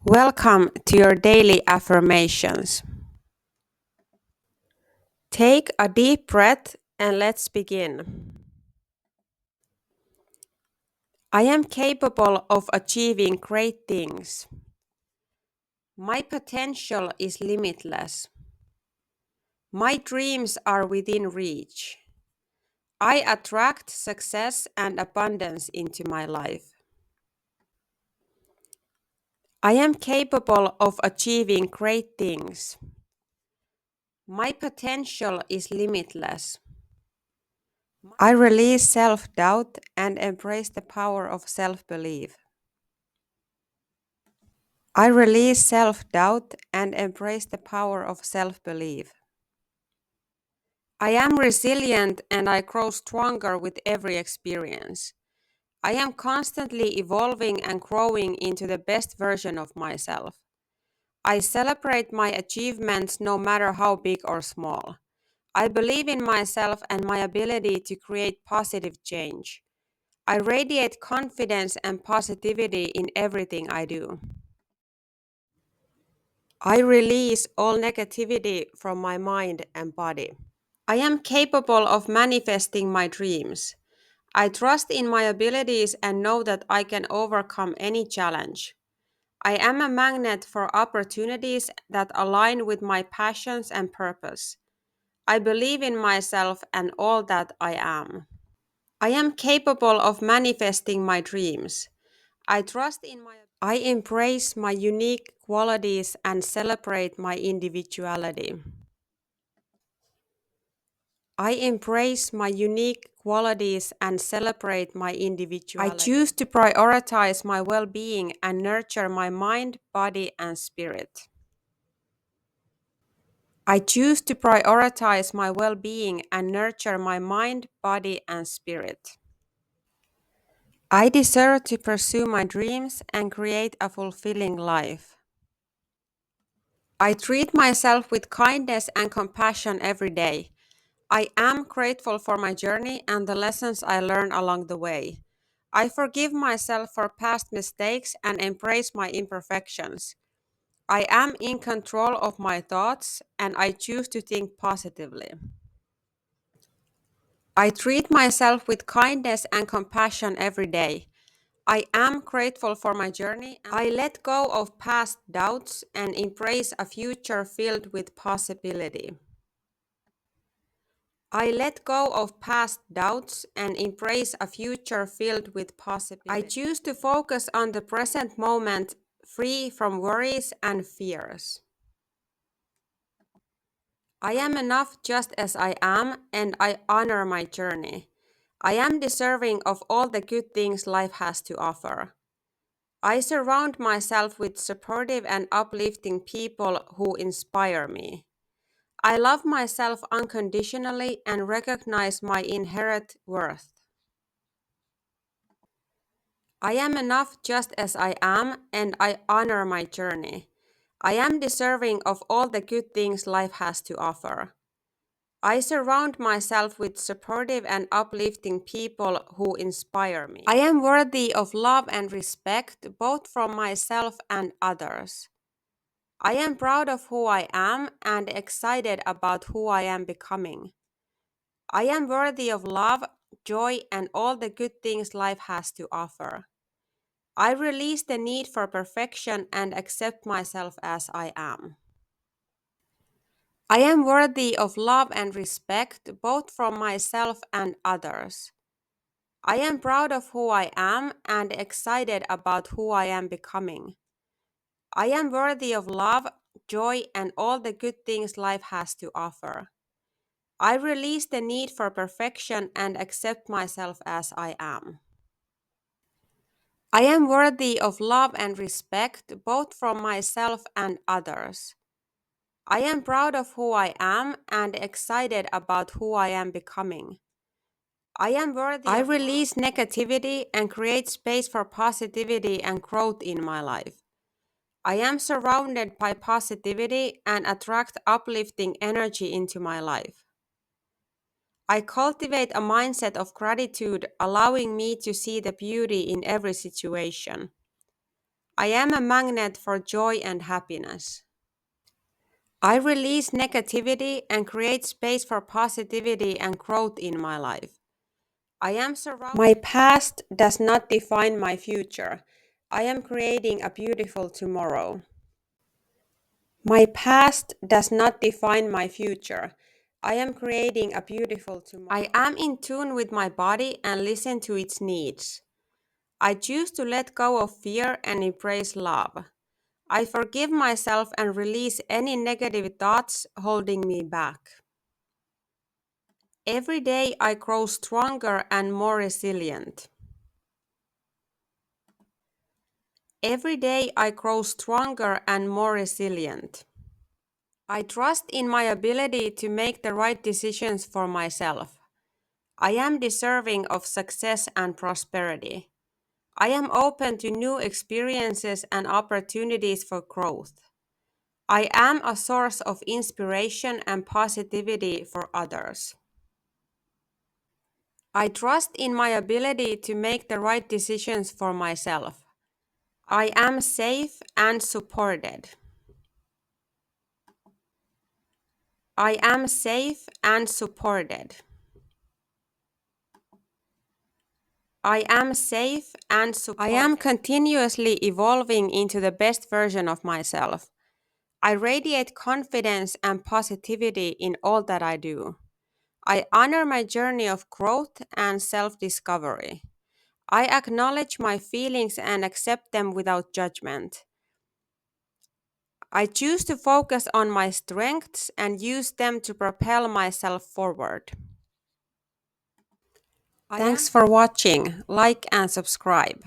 Welcome to your daily affirmations. Take a deep breath and let's begin. I am capable of achieving great things. My potential is limitless. My dreams are within reach. I attract success and abundance into my life. I am capable of achieving great things. My potential is limitless. I release self-doubt and embrace the power of self-belief. I release self-doubt and embrace the power of self-belief. I am resilient and I grow stronger with every experience. I am constantly evolving and growing into the best version of myself. I celebrate my achievements no matter how big or small. I believe in myself and my ability to create positive change. I radiate confidence and positivity in everything I do. I release all negativity from my mind and body. I am capable of manifesting my dreams. I trust in my abilities and know that I can overcome any challenge. I am a magnet for opportunities that align with my passions and purpose. I believe in myself and all that I am. I am capable of manifesting my dreams. I embrace my unique qualities and celebrate my individuality. I embrace my unique qualities and celebrate my individuality. I choose to prioritize my well-being and nurture my mind, body, and spirit. I choose to prioritize my well-being and nurture my mind, body, and spirit. I deserve to pursue my dreams and create a fulfilling life. I treat myself with kindness and compassion every day. I am grateful for my journey and the lessons I learn along the way. I forgive myself for past mistakes and embrace my imperfections. I am in control of my thoughts and I choose to think positively. I treat myself with kindness and compassion every day. I am grateful for my journey. I let go of past doubts and embrace a future filled with possibility. I let go of past doubts and embrace a future filled with possibility. I choose to focus on the present moment, free from worries and fears. I am enough just as I am, and I honor my journey. I am deserving of all the good things life has to offer. I surround myself with supportive and uplifting people who inspire me. I love myself unconditionally and recognize my inherent worth. I am enough just as I am, and I honor my journey. I am deserving of all the good things life has to offer. I surround myself with supportive and uplifting people who inspire me. I am worthy of love and respect both from myself and others. I am proud of who I am and excited about who I am becoming. I am worthy of love, joy, and all the good things life has to offer. I release the need for perfection and accept myself as I am. I am worthy of love and respect both from myself and others. I am proud of who I am and excited about who I am becoming. I am worthy of love, joy, and all the good things life has to offer. I release the need for perfection and accept myself as I am. I am worthy of love and respect both from myself and others. I am proud of who I am and excited about who I am becoming. I release negativity and create space for positivity and growth in my life. I am surrounded by positivity and attract uplifting energy into my life. I cultivate a mindset of gratitude, allowing me to see the beauty in every situation. I am a magnet for joy and happiness. I release negativity and create space for positivity and growth in my life. I am surrounded. My past does not define my future. I am creating a beautiful tomorrow. My past does not define my future. I am creating a beautiful tomorrow. I am in tune with my body and listen to its needs. I choose to let go of fear and embrace love. I forgive myself and release any negative thoughts holding me back. Every day I grow stronger and more resilient. Every day I grow stronger and more resilient. I trust in my ability to make the right decisions for myself. I am deserving of success and prosperity. I am open to new experiences and opportunities for growth. I am a source of inspiration and positivity for others. I trust in my ability to make the right decisions for myself. I am safe and supported. I am safe and supported. I am safe and supported. I am continuously evolving into the best version of myself. I radiate confidence and positivity in all that I do. I honor my journey of growth and self discovery. I acknowledge my feelings and accept them without judgment. I choose to focus on my strengths and use them to propel myself forward. Thanks for watching. Like and subscribe.